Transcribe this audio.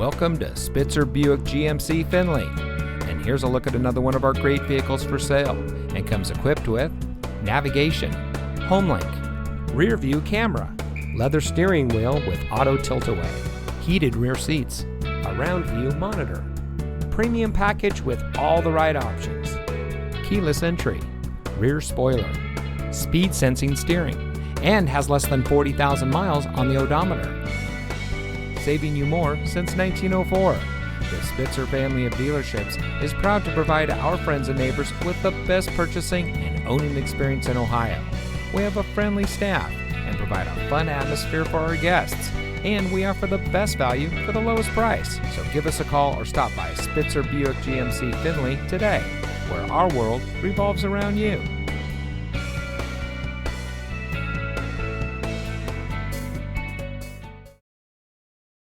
Welcome to Spitzer Buick GMC Findlay. And here's a look at another one of our great vehicles for sale, and comes equipped with navigation, HomeLink, rear view camera, leather steering wheel with auto tilt-away, heated rear seats, a round view monitor, premium package with all the right options, keyless entry, rear spoiler, speed sensing steering, and has less than 40,000 miles on the odometer. Saving you more since 1904. The Spitzer family of dealerships is proud to provide our friends and neighbors with the best purchasing and owning experience in Ohio. We have a friendly staff and provide a fun atmosphere for our guests, and we offer the best value for the lowest price. So give us a call or stop by Spitzer Buick GMC Findlay today, where our world revolves around you.